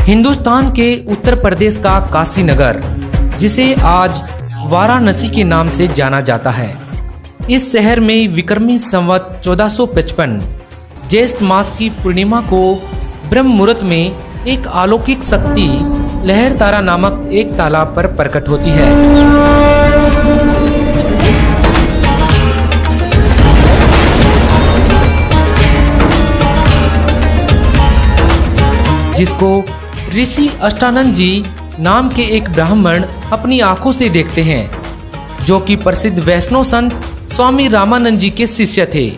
हिंदुस्तान के उत्तर प्रदेश का काशी नगर, जिसे आज वाराणसी के नाम से जाना जाता है। इस शहर में विक्रमी संवत 1455 ज्येष्ठ मास की पूर्णिमा को ब्रह्म मुहूर्त में एक अलौकिक शक्ति लहरतारा नामक एक तालाब पर प्रकट होती है। जिसको ऋषि अष्टानंद जी नाम के एक ब्राह्मण अपनी आंखों से देखते हैं, जो कि प्रसिद्ध वैष्णव संत स्वामी रामानंद जी के शिष्य थे।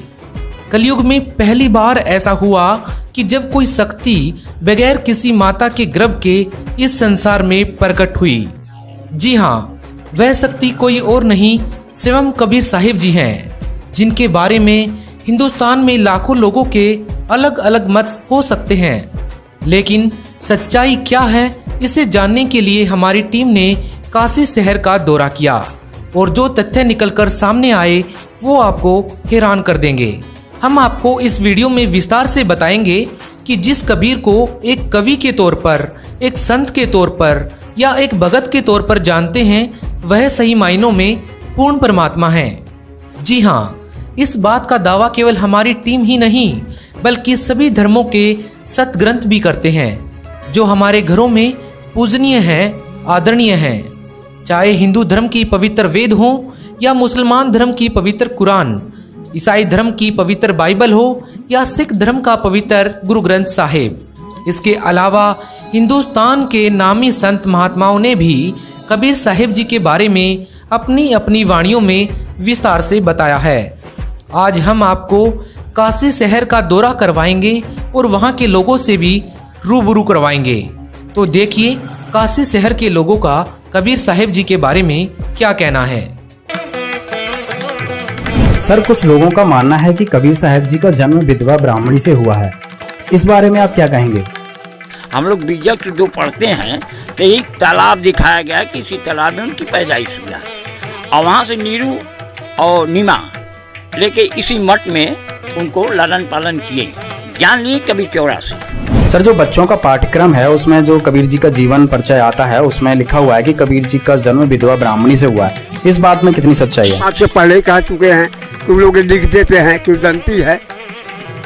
कलयुग में पहली बार ऐसा हुआ कि जब कोई शक्ति बगैर किसी माता के गर्भ के इस संसार में प्रकट हुई। जी हाँ, वह शक्ति कोई और नहीं स्वयं कबीर साहिब जी हैं, जिनके बारे में हिंदुस्तान में लाखों लोगों के अलग अलग मत हो सकते हैं, लेकिन सच्चाई क्या है इसे जानने के लिए हमारी टीम ने काशी शहर का दौरा किया और जो तथ्य निकलकर सामने आए वो आपको हैरान कर देंगे। हम आपको इस वीडियो में विस्तार से बताएंगे कि जिस कबीर को एक कवि के तौर पर, एक संत के तौर पर या एक भगत के तौर पर जानते हैं, वह सही मायनों में पूर्ण परमात्मा है। जी हाँ, इस बात का दावा केवल हमारी टीम ही नहीं बल्कि सभी धर्मों के सतग्रंथ भी करते हैं, जो हमारे घरों में पूजनीय हैं, आदरणीय हैं। चाहे हिंदू धर्म की पवित्र वेद हो या मुसलमान धर्म की पवित्र कुरान, ईसाई धर्म की पवित्र बाइबल हो या सिख धर्म का पवित्र गुरु ग्रंथ साहिब। इसके अलावा हिंदुस्तान के नामी संत महात्माओं ने भी कबीर साहिब जी के बारे में अपनी अपनी वाणियों में विस्तार से बताया है। आज हम आपको काशी शहर का दौरा करवाएंगे और वहां के लोगों से भी रूबरू करवाएंगे। तो देखिए काशी शहर के लोगों का कबीर साहिब जी के बारे में क्या कहना है। सर, कुछ लोगों का मानना है कि कबीर साहिब जी का जन्म विधवा ब्राह्मणी से हुआ है। इस बारे में आप क्या कहेंगे? हम लोग बीजक जो पढ़ते हैं तो एक तालाब दिखाया गया, किसी तालाब में उनकी पैदाइश हुआ और वहाँ से नीरू और नीमा लेके इसी मठ में उनको लालन पालन किए, ज्ञान लिए कबीर चौरा से। सर, जो बच्चों का पाठ्यक्रम है उसमें जो कबीर जी का जीवन परिचय आता है उसमें लिखा हुआ है कि कबीर जी का जन्म विधवा ब्राह्मणी से हुआ है। इस बात में कितनी सच्चाई है? आपसे पहले ही कह चुके हैं कि लोग लिख देते हैं कि दंती है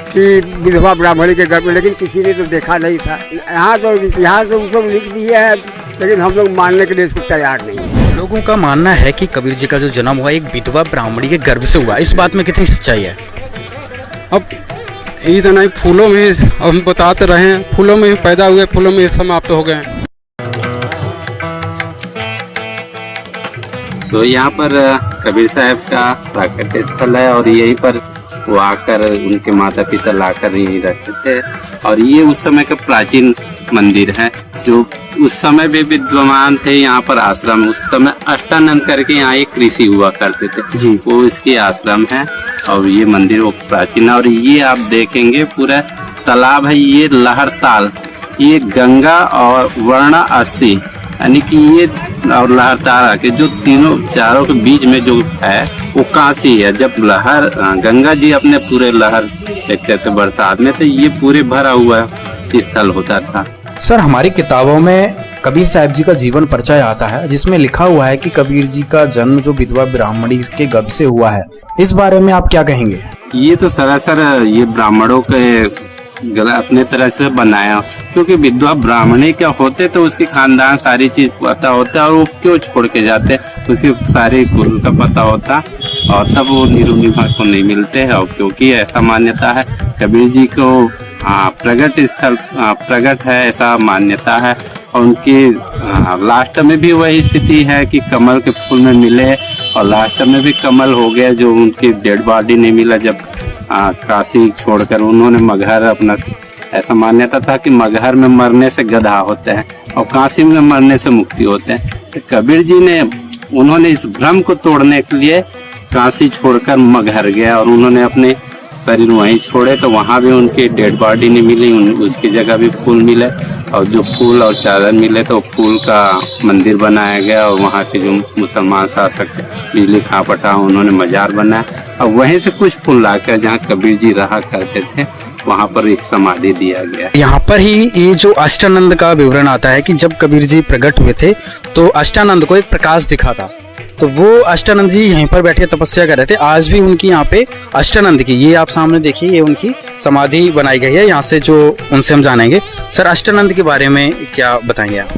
कि विधवा ब्राह्मणी के घर में, लेकिन किसी ने तो देखा नहीं था। यहाँ तो इतिहास तो सब लिख दिए है, लेकिन हम लोग मानने के लिए इसको तैयार नहीं है। लोगों का मानना है कि कबीर जी का जो जन्म हुआ एक विधवा ब्राह्मणी के गर्भ से हुआ। इस बात में कितनी सच्चाई है? अब ये तो नहीं, फूलों में हम बताते रहे हैं, फूलों में पैदा हुए, फूलों में समाप्त हो गए। तो यहाँ पर कबीर साहब का प्राकट्य स्थल है और यहीं पर वो आकर उनके माता पिता लाकर यहीं रहते थे। और ये उस समय का प्राचीन मंदिर है जो उस समय भी विद्यमान थे। यहाँ पर आश्रम, उस समय अष्टानंद करके यहाँ एक ऋषि हुआ करते थे, वो इसकी आश्रम है और ये मंदिर वो प्राचीन है। और ये आप देखेंगे पूरा तालाब है, ये लहरताल, ये गंगा और वर्ण 80 यानी कि ये और लहरतारा के जो तीनों चारों के बीच में जो है वो काशी है। जब लहर गंगा जी अपने पूरे लहर देखते थे बरसात में, तो ये पूरे भरा हुआ स्थल होता था। सर, हमारी किताबों में कबीर साहिब जी का जीवन परिचय आता है जिसमें लिखा हुआ है कि कबीर जी का जन्म जो विधवा ब्राह्मणी के गर्भ से हुआ है। इस बारे में आप क्या कहेंगे? ये तो सरासर ये ब्राह्मणों के अपने तरह से बनाया, क्योंकि विधवा ब्राह्मणी क्या होते तो उसकी खानदान सारी चीज पता होता और वो क्यों छोड़ के जाते उसकी सारी कुल का पता होता और तब वो नीरू नीमा को नहीं मिलते हैं। और क्योंकि ऐसा मान्यता है कबीर जी को प्रगट स्थल प्रगट है, ऐसा मान्यता है। और उनकी लास्ट में भी वही स्थिति है कि कमल के फूल में मिले और लास्ट में भी कमल हो गया, जो उनकी डेड बॉडी नहीं मिला जब काशी छोड़कर उन्होंने मगहर अपना, ऐसा मान्यता था कि मगहर में मरने से गधा होते हैं और काशी में मरने से मुक्ति होते हैं। तो कबीर जी ने उन्होंने इस भ्रम को तोड़ने के लिए काशी छोड़कर मगहर गया और उन्होंने अपने शरीर वहीं छोड़े, तो वहाँ भी उनकी डेड बॉडी नहीं मिली, उसकी जगह भी फूल मिले और जो फूल और चादर मिले तो फूल का मंदिर बनाया गया और वहाँ के जो मुसलमान शासक बिजली खापटा उन्होंने मजार बनाया और वहीं से कुछ फूल लाकर जहाँ कबीर जी रहा करते थे वहाँ पर एक समाधि दिया गया है। यहाँ पर ही ये जो अष्टानंद का विवरण आता है कि जब कबीर जी प्रकट हुए थे तो अष्टानंद को एक प्रकाश दिखा था, तो वो अष्टानंद जी यहीं पर बैठे तपस्या कर रहे थे। आज भी उनकी यहाँ पे अष्टानंद की, ये आप सामने देखिए, ये उनकी समाधि बनाई गई है। यहाँ से जो उनसे हम जानेंगे। सर, अष्टानंद के बारे में क्या बताएंगे आप?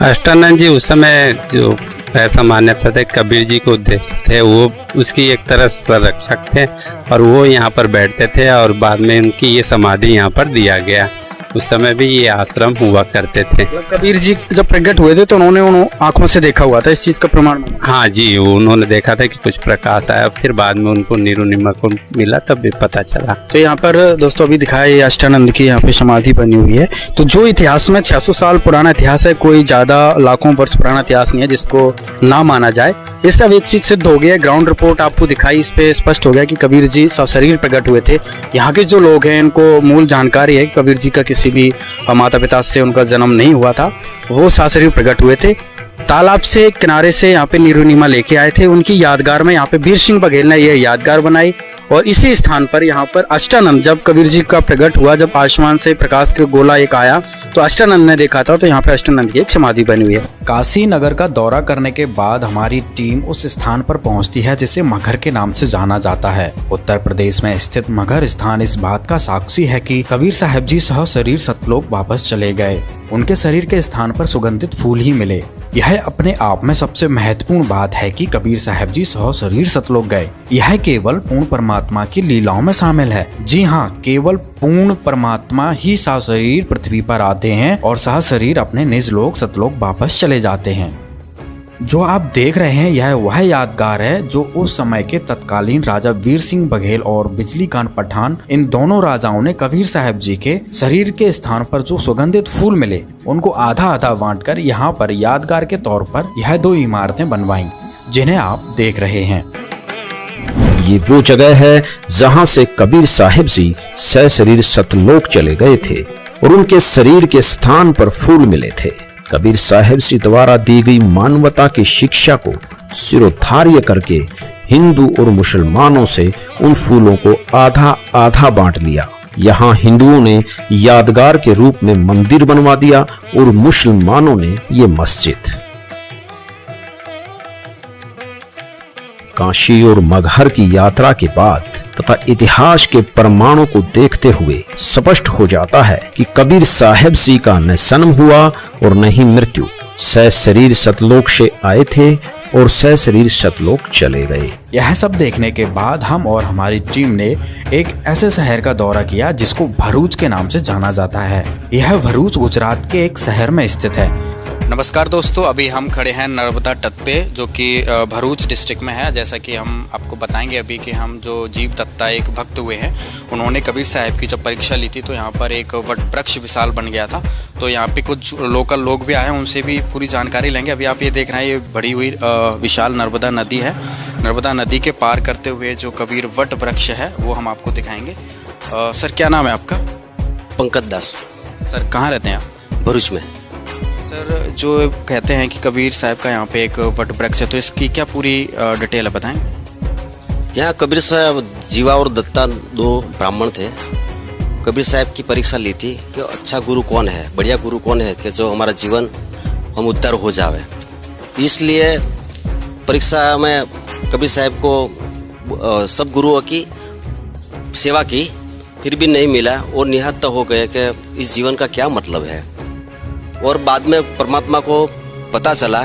अष्टानंद जी उस समय जो ऐसा मान्यता थे कबीर जी को थे, वो उसकी एक तरह संरक्षक थे और वो यहाँ पर बैठते थे और बाद में उनकी ये समाधि यहाँ पर दिया गया। उस समय भी ये आश्रम हुआ करते थे। कबीर जी जब प्रकट हुए थे तो उन्होंने उन आंखों से देखा हुआ था, इस चीज का प्रमाण? हाँ जी, उन्होंने देखा था कि कुछ प्रकाश आया, फिर बाद में उनको नीरू नीमा को मिला तब भी पता चला। तो यहाँ पर दोस्तों अभी दिखाया ये अष्टानंद की यहाँ पे समाधि बनी हुई है। तो जो इतिहास में 600 साल पुराना इतिहास है, कोई ज्यादा लाखों वर्ष पुराना इतिहास नहीं है जिसको ना माना जाए। इससे अब एक चीज सिद्ध हो गया, ग्राउंड रिपोर्ट आपको दिखाई, इस पे स्पष्ट हो गया कि कबीर जी सशरीर प्रकट हुए थे। यहाँ के जो लोग हैं इनको मूल जानकारी है कि कबीर जी का किसी भी माता पिता से उनका जन्म नहीं हुआ था, वो सशरीर प्रकट हुए थे। तालाब से किनारे से यहाँ पे नीरू नीमा लेके आए थे। उनकी यादगार में यहाँ पे वीर सिंह बघेल ने ये यादगार बनाई और इसी स्थान पर यहाँ पर अष्टानंद, जब कबीर जी का प्रकट हुआ, जब आसमान से प्रकाश का गोला एक आया तो अष्टानंद ने देखा था, तो यहाँ पे अष्टानंद की एक समाधि बनी हुई है। काशी नगर का दौरा करने के बाद हमारी टीम उस स्थान पर पहुंचती है जिसे मगहर के नाम से जाना जाता है। उत्तर प्रदेश में स्थित मगहर स्थान इस बात का साक्षी है कि कबीर साहब जी सह शरीर सतलोक वापस चले गए। उनके शरीर के स्थान पर सुगंधित फूल ही मिले। यह अपने आप में सबसे महत्वपूर्ण बात है कि कबीर साहब जी सह शरीर सतलोक गए। यह केवल पूर्ण परमात्मा की लीलाओं में शामिल है। जी हाँ, केवल पूर्ण परमात्मा ही सह शरीर पृथ्वी पर आते हैं और सह शरीर अपने निज लोक सतलोक वापस चले जाते हैं। जो आप देख रहे हैं यह वह यादगार है जो उस समय के तत्कालीन राजा वीर सिंह बघेल और बिजली खान पठान, इन दोनों राजाओं ने कबीर साहब जी के शरीर के स्थान पर जो सुगंधित फूल मिले उनको आधा आधा बांटकर यहाँ पर यादगार के तौर पर यह 2 इमारतें बनवाई जिन्हें आप देख रहे हैं। ये वो जगह है जहां से कबीर साहिब जी सशरीर सतलोक चले गए थे और उनके शरीर के स्थान पर फूल मिले थे। कबीर साहिब जी द्वारा दी गई मानवता की शिक्षा को सिरोधार्य करके हिंदू और मुसलमानों से उन फूलों को आधा आधा बांट लिया। यहाँ हिंदुओं ने यादगार के रूप में मंदिर बनवा दिया और मुसलमानों ने ये मस्जिद। काशी और मगहर की यात्रा के बाद तथा इतिहास के प्रमाणों को देखते हुए स्पष्ट हो जाता है कि कबीर साहिब जी का न जन्म हुआ और न ही मृत्यु। सशरीर सतलोक से आए थे और सशरीर सतलोक चले गए। यह सब देखने के बाद हम और हमारी टीम ने एक ऐसे शहर का दौरा किया जिसको भरूच के नाम से जाना जाता है। यह भरूच गुजरात के एक शहर में स्थित है। नमस्कार दोस्तों, अभी हम खड़े हैं नर्मदा तट पे जो कि भरूच डिस्ट्रिक्ट में है। जैसा कि हम आपको बताएंगे अभी कि हम जो जीव दत्ता एक भक्त हुए हैं, उन्होंने कबीर साहब की जब परीक्षा ली थी तो यहाँ पर एक वट वृक्ष विशाल बन गया था। तो यहाँ पे कुछ लोकल लोग भी आए हैं, उनसे भी पूरी जानकारी लेंगे। अभी आप ये देख रहे हैं, ये बड़ी हुई विशाल नर्मदा नदी है। नर्मदा नदी के पार करते हुए जो कबीर वट वृक्ष है वो हम आपको दिखाएंगे। सर, क्या नाम है आपका? पंकज दास। सर, कहाँ रहते हैं आप? भरूच में। सर, जो कहते हैं कि कबीर साहब का यहाँ पे एक वट वृक्ष है, तो इसकी क्या पूरी डिटेल है, बताएं। यहाँ कबीर साहब जीवा और दत्ता 2 ब्राह्मण थे। कबीर साहब की परीक्षा ली थी कि अच्छा गुरु कौन है, बढ़िया गुरु कौन है कि जो हमारा जीवन हम उद्धार हो जावे। इसलिए परीक्षा में कबीर साहब को सब गुरुओं की सेवा की, फिर भी नहीं मिला और निहत्था हो गए कि इस जीवन का क्या मतलब है। और बाद में परमात्मा को पता चला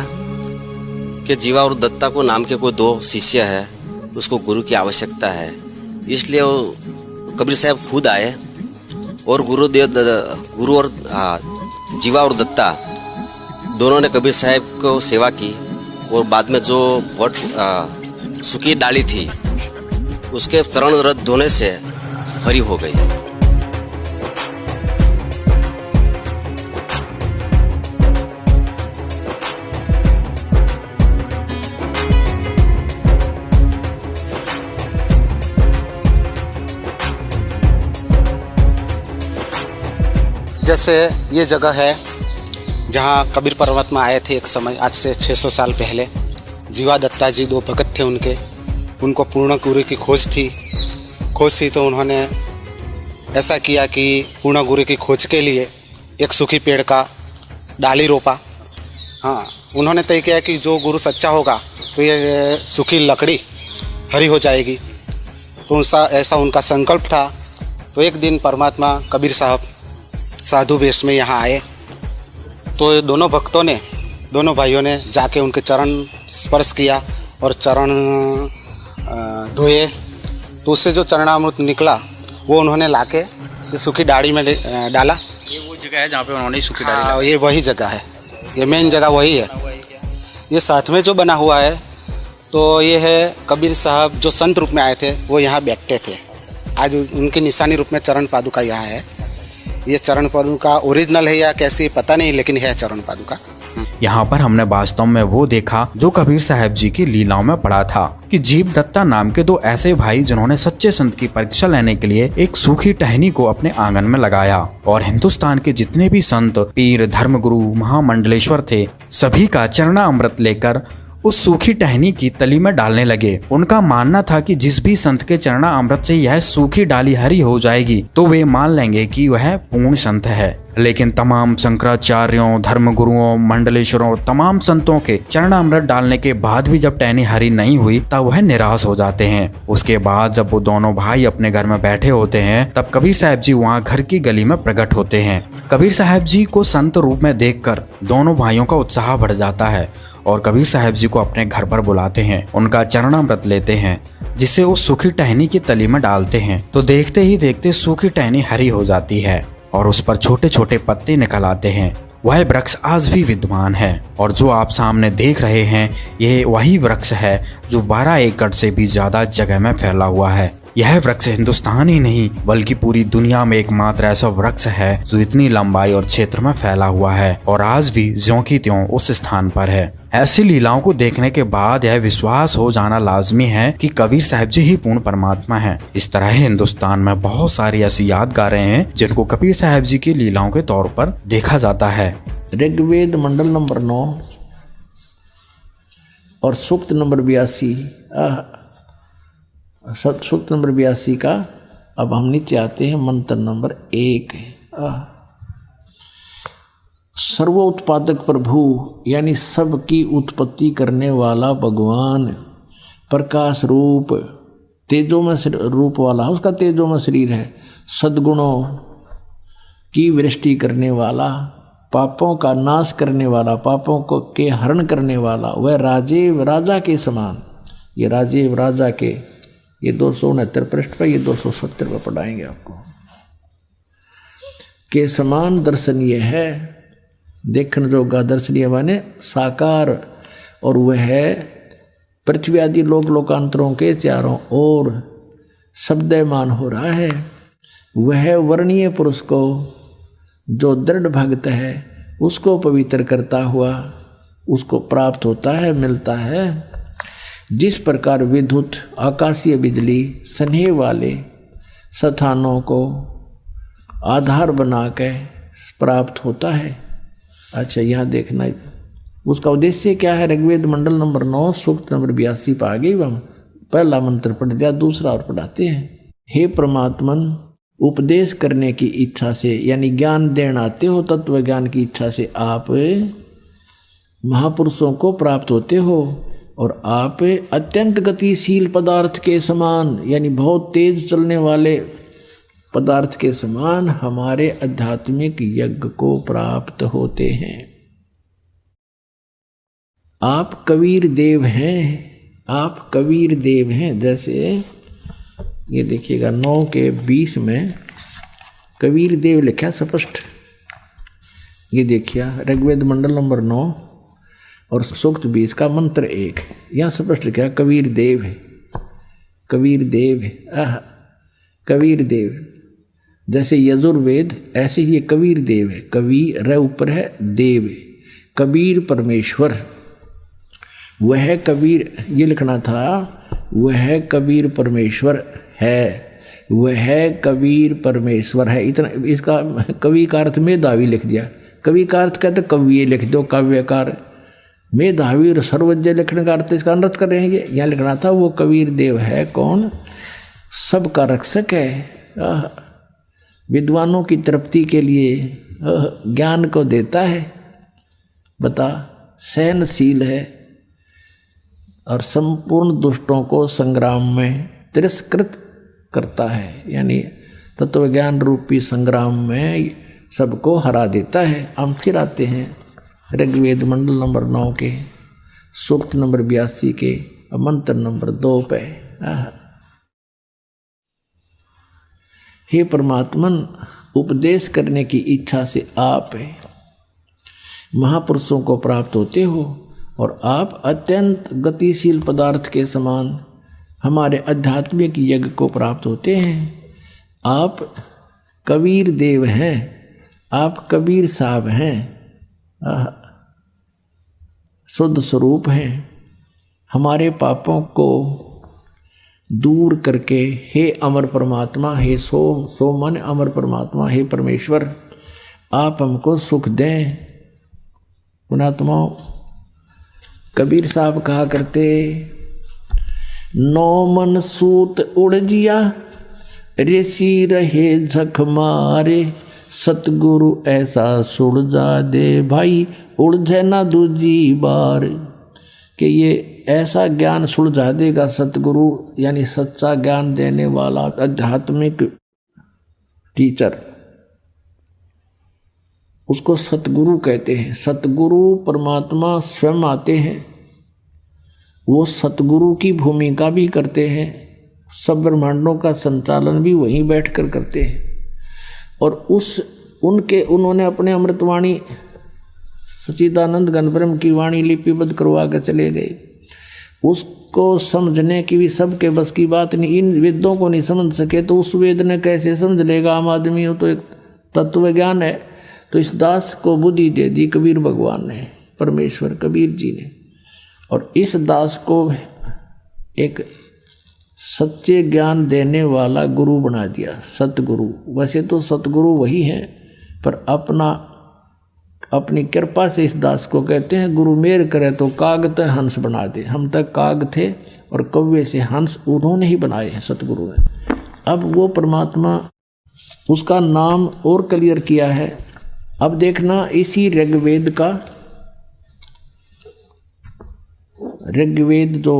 कि जीवा और दत्ता को नाम के कोई 2 शिष्य है, उसको गुरु की आवश्यकता है। इसलिए कबीर साहब खुद आए और गुरु और जीवा और दत्ता दोनों ने कबीर साहब को सेवा की। और बाद में जो वट सूखी डाली थी उसके चरण रत धोने से हरी हो गई। जैसे ये जगह है जहाँ कबीर परमात्मा आए थे एक समय, आज से 600 साल पहले। जीवा दत्ता जी 2 भगत थे उनको पूर्ण गुरु की खोज थी तो उन्होंने ऐसा किया कि पूर्ण गुरु की खोज के लिए एक सूखी पेड़ का डाली रोपा। हाँ, उन्होंने तय किया कि जो गुरु सच्चा होगा तो ये सूखी लकड़ी हरी हो जाएगी। तो ऐसा उनका संकल्प था। तो एक दिन परमात्मा कबीर साहब साधु वेश में यहाँ आए। तो दोनों भक्तों ने, दोनों भाइयों ने जाके उनके चरण स्पर्श किया और चरण धोए। तो उससे जो चरणामृत निकला वो उन्होंने लाके ये सूखी डाली में डाला। ये वो जगह है जहाँ पे उन्होंने सूखी डाली हाँ, ये वही जगह है, ये मेन जगह वही है। ये साथ में जो बना हुआ है तो ये है कबीर साहब जो संत रूप में आए थे वो यहाँ बैठते थे। आज उनकी निशानी रूप में चरण पादुका यहाँ है। ये चरण पादुका ओरिजिनल है या कैसी पता नहीं, लेकिन है चरण पादुका। यहाँ पर हमने वास्तव में वो देखा जो कबीर साहब जी की लीलाओं में पढ़ा था कि जीव दत्ता नाम के दो ऐसे भाई जिन्होंने सच्चे संत की परीक्षा लेने के लिए एक सूखी टहनी को अपने आंगन में लगाया और हिंदुस्तान के जितने भी संत, पीर, धर्मगुरु, महामंडलेश्वर थे, सभी का चरणामृत लेकर उस सूखी टहनी की तली में डालने लगे। उनका मानना था कि जिस भी संत के चरणामृत से यह सूखी डाली हरी हो जाएगी तो वे मान लेंगे कि वह पूर्ण संत है। लेकिन तमाम शंकराचार्यों, धर्मगुरुओं, मंडलेश्वरों, तमाम संतों के चरणामृत डालने के बाद भी जब टहनी हरी नहीं हुई तब वह निराश हो जाते हैं। उसके बाद जब वो दोनों भाई अपने घर में बैठे होते हैं तब कबीर साहब जी वहाँ घर की गली में प्रकट होते हैं। कबीर साहब जी को संत रूप में देखकर दोनों भाइयों का उत्साह बढ़ जाता है और कबीर साहब जी को अपने घर पर बुलाते हैं, उनका चरणामृत लेते हैं, जिसे उस सूखी टहनी की तली में डालते हैं। तो देखते ही देखते सूखी टहनी हरी हो जाती है और उस पर छोटे छोटे पत्ते निकल आते हैं। वह वृक्ष आज भी विद्यमान है और जो आप सामने देख रहे हैं यह वही वृक्ष है जो 12 एकड़ से भी ज्यादा जगह में फैला हुआ है। यह वृक्ष हिंदुस्तान ही नहीं बल्कि पूरी दुनिया में एकमात्र ऐसा वृक्ष है जो इतनी लंबाई और क्षेत्र में फैला हुआ है और आज भी ज्यों की त्यों उस स्थान पर है। ऐसी लीलाओं को देखने के बाद यह विश्वास हो जाना लाजमी है कि कबीर साहब जी ही पूर्ण परमात्मा हैं। इस तरह हिंदुस्तान में बहुत सारी ऐसी यादगारें हैं जिनको कबीर साहब जी की लीलाओं के तौर पर देखा जाता है। ऋग्वेद मंडल नंबर 9 और सूक्त नंबर 82, सूक्त नंबर 82 का अब हम नीचे आते हैं। मंत्र नंबर 1, सर्वोत्पादक प्रभु यानी सबकी उत्पत्ति करने वाला भगवान, प्रकाश रूप, तेजो में रूप वाला, उसका तेजो में शरीर है, सद्गुणों की वृष्टि करने वाला, पापों का नाश करने वाला, पापों को के हरण करने वाला, वह राजीव राजा के समान। ये राजीव राजा के, ये 269 पृष्ठ पर, ये 270 पर पढ़ाएंगे आपको, के समान दर्शनीय है, देखने जोगा दर्शनीय माने साकार, और वह पृथ्वी आदि लोक लोकांतरों के चारों ओर शब्दमान हो रहा है। वह वर्णीय पुरुष को जो दृढ़ भक्त है उसको पवित्र करता हुआ उसको प्राप्त होता है, मिलता है। जिस प्रकार विद्युत आकाशीय बिजली स्नेह वाले स्थानों को आधार बना के प्राप्त होता है। अच्छा, यहाँ देखना उसका उद्देश्य क्या है। ऋग्वेद मंडल नंबर 9 सूक्त नंबर 82 पर आगे हम पहला मंत्र पढ़ दिया, दूसरा और पढ़ाते हैं। हे परमात्मन, उपदेश करने की इच्छा से यानी ज्ञान देना आते हो, तत्व ज्ञान की इच्छा से आप महापुरुषों को प्राप्त होते हो और आप अत्यंत गतिशील पदार्थ के समान यानी बहुत तेज चलने वाले पदार्थ के समान हमारे आध्यात्मिक यज्ञ को प्राप्त होते हैं। आप कबीर देव हैं, आप कबीर देव हैं। जैसे ये देखिएगा 9 के 20 में कबीर देव लिखा स्पष्ट। ये देखिए ऋग्वेद मंडल नंबर 9 और सूक्त 20 का मंत्र 1, यहाँ स्पष्ट लिखा कबीर देव है, कबीर देव है, कबीर देव। जैसे यजुर्वेद ऐसे ही कबीर देव है, कवि र ऊपर है, देव है, कबीर परमेश्वर। वह कबीर, ये लिखना था, वह कबीर परमेश्वर है, वह कबीर परमेश्वर है। इतना इसका कवि का अर्थ मेधावी लिख दिया। कवि का अर्थ कहते कवि लिख दो, काव्यकार। मेधावी और सर्वज्ञ लिखने का अर्थ इसका अनर्थ कर रहे हैं। यहाँ लिखना था वो कबीर देव है कौन, सबका रक्षक है, विद्वानों की तृप्ति के लिए ज्ञान को देता है, बता, सहनशील है और संपूर्ण दुष्टों को संग्राम में तिरस्कृत करता है, यानी तत्व ज्ञान रूपी संग्राम में सबको हरा देता है। हम फिर आते हैं ऋग्वेद मंडल नंबर 9 के सूक्त नंबर 82 के मंत्र नंबर 2 पे। हे परमात्मन, उपदेश करने की इच्छा से आप महापुरुषों को प्राप्त होते हो और आप अत्यंत गतिशील पदार्थ के समान हमारे आध्यात्मिक यज्ञ को प्राप्त होते हैं। आप कबीर देव हैं, आप कबीर साहब हैं, शुद्ध स्वरूप हैं। हमारे पापों को दूर करके हे अमर परमात्मा, हे सो मन अमर परमात्मा, हे परमेश्वर, आप हमको सुख दें। पुणात्मा कबीर साहब कहा करते, नौ मन सूत उड़ जिया, ऋषि रहे झक मारे, सतगुरु ऐसा सुलझा दे भाई, उलझे ना दूजी बार। कि ये ऐसा ज्ञान सुलझा देगा सतगुरु, यानी सच्चा ज्ञान देने वाला आध्यात्मिक टीचर, उसको सतगुरु कहते हैं। सतगुरु परमात्मा स्वयं आते हैं, वो सतगुरु की भूमिका भी करते हैं, सब ब्रह्मांडों का संचालन भी वहीं बैठकर करते हैं। और उन्होंने अपने अमृतवाणी सच्चिदानंद घन ब्रह्म की वाणी लिपिबद्ध करवा कर चले गए। उसको समझने की भी सबके बस की बात नहीं। इन वेदों को नहीं समझ सके तो उस वेद ने कैसे समझ लेगा आम आदमी? हो तो एक तत्व ज्ञान है। तो इस दास को बुद्धि दे दी कबीर भगवान ने, परमेश्वर कबीर जी ने, और इस दास को एक सच्चे ज्ञान देने वाला गुरु बना दिया, सतगुरु। वैसे तो सतगुरु वही हैं, पर अपनी कृपा से इस दास को कहते हैं गुरु मेर करे तो काग ते हंस बना दे। हम तक काग थे और कौवे से हंस उन्होंने ही बनाए हैं सतगुरु ने। अब वो परमात्मा, उसका नाम और क्लियर किया है। अब देखना इसी ऋग्वेद का, ऋग्वेद जो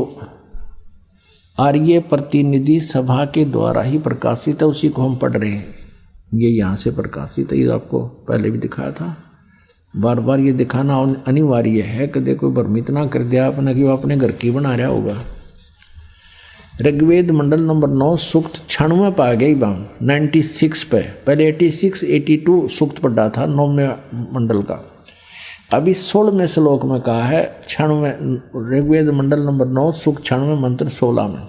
आर्य प्रतिनिधि सभा के द्वारा ही प्रकाशित है, उसी को हम पढ़ रहे हैं। ये यहाँ से प्रकाशित है, ये आपको पहले भी दिखाया था। बार बार ये दिखाना अनिवार्य है कि देखो भ्रमित ना कर दिया आपने कि वो अपने घर की बना रहा होगा। ऋग्वेद मंडल नंबर 9 सूक्त 96 पा गई बाम 96 पे। पहले 86 82 सूक्त पढ़ा था 9वें मंडल का। अभी 16वें श्लोक में कहा है 96 ऋग्वेद मंडल नंबर 9 सूक्त 96 मंत्र 16 में,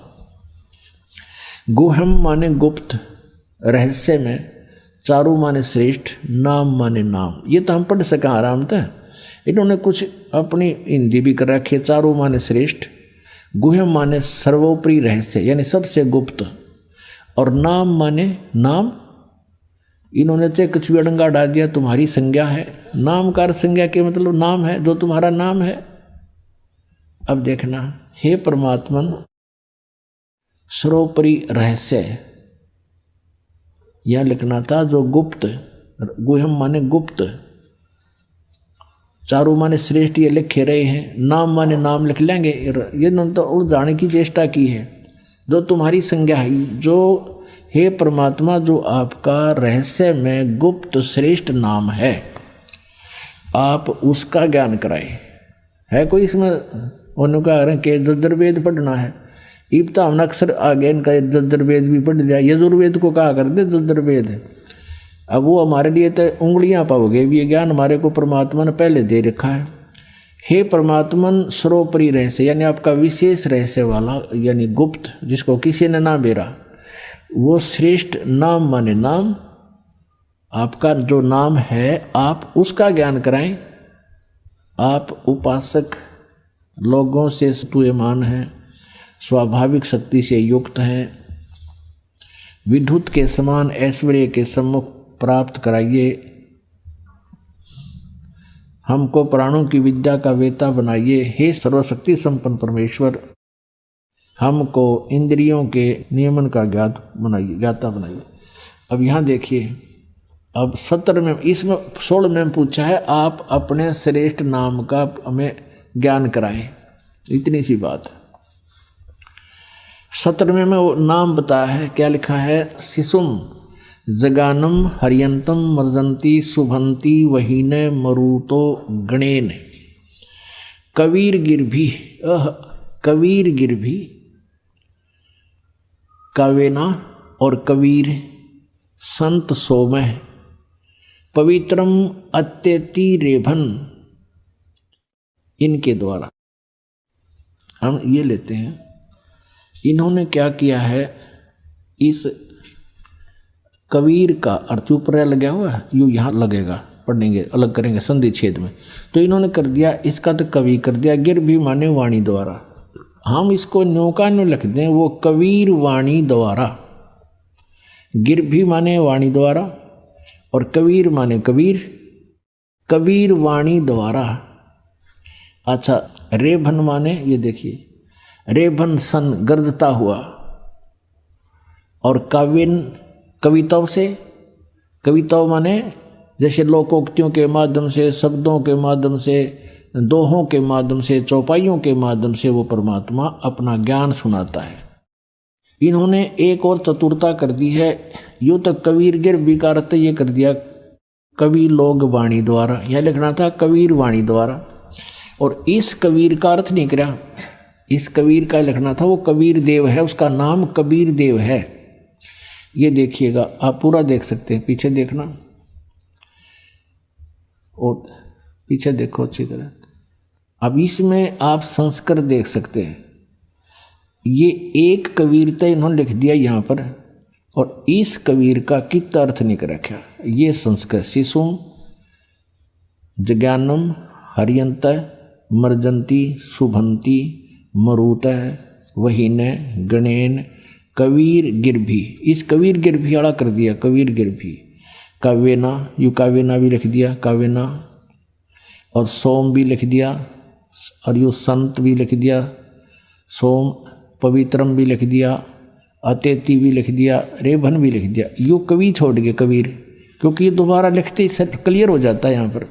गुहम माने गुप्त, रहस्य में, चारू माने श्रेष्ठ, नाम माने नाम। ये तो हम पढ़ सका आराम था। इन्होंने कुछ अपनी हिंदी भी कर रखी है। चारू माने श्रेष्ठ, गुहम माने सर्वोपरि रहस्य यानी सबसे गुप्त, और नाम माने नाम। इन्होंने तो कुछ भी अड़ंगा डाल दिया, तुम्हारी संज्ञा है। नाम का संज्ञा के मतलब नाम है, जो तुम्हारा नाम है। अब देखना, हे परमात्मन, सर्वोपरि रहस्य यह लिखना था, जो गुप्त, गुहम माने गुप्त, चारू माने श्रेष्ठ, ये लिखे रहे हैं। नाम माने नाम लिख लेंगे। ये तो उलझाने की चेष्टा की है। जो तुम्हारी संज्ञा है, जो हे परमात्मा, जो आपका रहस्य में गुप्त श्रेष्ठ नाम है, आप उसका ज्ञान कराए। है कोई इसमें उन्होंने कहा कि यजुर्वेद पढ़ना है, इब्ता हमने अक्सर आगे इनका यजुर्वेद भी पढ़ लिया। यजुर्वेद को कहा करते यजुर्वेद। अब वो हमारे लिए तो उंगलियां पाओगे, ये ज्ञान हमारे को परमात्मा ने पहले दे रखा है। हे परमात्मन, सर्वोपरि रहस्य यानी आपका विशेष रहस्य वाला, यानी गुप्त, जिसको किसी ने ना बेरा, वो श्रेष्ठ, नाम माने नाम, आपका जो नाम है आप उसका ज्ञान कराएं। आप उपासक लोगों से स्तूयमान हैं, स्वाभाविक शक्ति से युक्त हैं, विद्युत के समान ऐश्वर्य के सम्मुख प्राप्त कराइए। हमको प्राणों की विद्या का वेता बनाइए। हे सर्वशक्ति संपन्न परमेश्वर, हमको इंद्रियों के नियमन का ज्ञाता बनाइए। अब यहाँ देखिए, अब 17 में, इसमें 16 में पूछा है आप अपने श्रेष्ठ नाम का हमें ज्ञान कराएं, इतनी सी बात है। 17 में वो नाम बताया है, क्या लिखा है, शिशुम जगानम हरियंतम मर्दंती शुभंती वहीने मरुतो गणेन कबीर गिरभी कबीर गिरभी कावेना और कबीर संत सोमह पवित्रम अत्यति रेभन, इनके द्वारा हम ये लेते हैं। इन्होंने क्या किया है, इस कबीर का अर्थ ऊपर लगा हुआ है, यूँ यहाँ लगेगा, पढ़ेंगे अलग करेंगे संधि छेद में, तो इन्होंने कर दिया इसका तो कवि कर दिया, गिर भी माने वाणी द्वारा, हम इसको न्योका न्यो लिख दें, वो कबीर वाणी द्वारा, गिर भी माने वाणी द्वारा और कबीर माने कबीर, कबीर वाणी द्वारा। अच्छा, रेभन माने ये देखिए, रेभन सन गर्दता हुआ, और काव्यन कविताओं से, कविताओं माने जैसे लोकोक्तियों के माध्यम से, शब्दों के माध्यम से, दोहों के माध्यम से, चौपाइयों के माध्यम से वो परमात्मा अपना ज्ञान सुनाता है। इन्होंने एक और चतुरता कर दी है, यूँ तो कबीर गिर विकारत ये कर दिया कवि लोग वाणी द्वारा, यह लिखना था कबीर वाणी द्वारा, और इस कबीर का अर्थ नहीं करा, इस कबीर का लिखना था वो कबीर देव है, उसका नाम कबीर देव है। ये देखिएगा, आप पूरा देख सकते हैं, पीछे देखना और पीछे देखो अच्छी तरह। अब इसमें आप संस्कृत देख सकते हैं, ये एक कबीरता इन्होंने लिख दिया यहाँ पर, और इस कबीर का कितना अर्थ नहीं कर रखा। ये संस्कृत शिशुम जज्ञानम हरियंत मर्जंती शुभंती मरुत वहीन गणेन कबीर गिरभी, इस कबीर गिरभी वाला कर दिया, कबीर गिरभी। काव्यना, यू काव्यना भी लिख दिया, काव्यना, और सोम भी लिख दिया, और यू संत भी लिख दिया, सोम, पवित्रम भी लिख दिया, अतेति भी लिख दिया, रेभन भी लिख दिया। यू कवि छोड़ गए कबीर, क्योंकि ये दोबारा लिखते ही क्लियर हो जाता है। यहाँ पर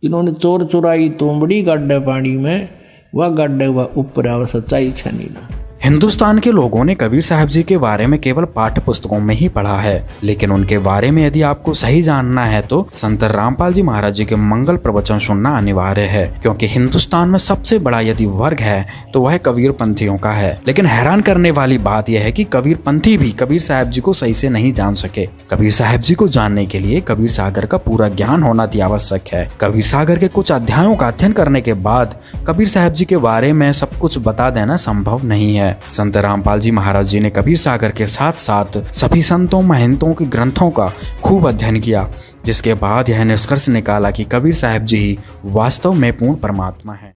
इन्होंने चोर चुराई तोमड़ी गाड्डे पानी में, वह गाड्डे वह ऊपर आवा सच्चाई छानी ना। हिंदुस्तान के लोगों ने कबीर साहब जी के बारे में केवल पाठ्य पुस्तकों में ही पढ़ा है, लेकिन उनके बारे में यदि आपको सही जानना है तो संत रामपाल जी महाराज जी के मंगल प्रवचन सुनना अनिवार्य है, क्योंकि हिंदुस्तान में सबसे बड़ा यदि वर्ग है तो वह कबीर पंथियों का है। लेकिन हैरान करने वाली बात यह है कि कबीर पंथी भी कबीर साहब जी को सही से नहीं जान सके। कबीर साहब जी को जानने के लिए कबीर सागर का पूरा ज्ञान होना अति आवश्यक है। कबीर सागर के कुछ अध्यायों का अध्ययन करने के बाद कबीर साहब जी के बारे में सब कुछ बता देना संभव नहीं है। संत रामपाल जी महाराज जी ने कबीर सागर के साथ साथ सभी संतों महंतों के ग्रंथों का खूब अध्ययन किया, जिसके बाद यह निष्कर्ष निकाला कि कबीर साहब जी ही वास्तव में पूर्ण परमात्मा है।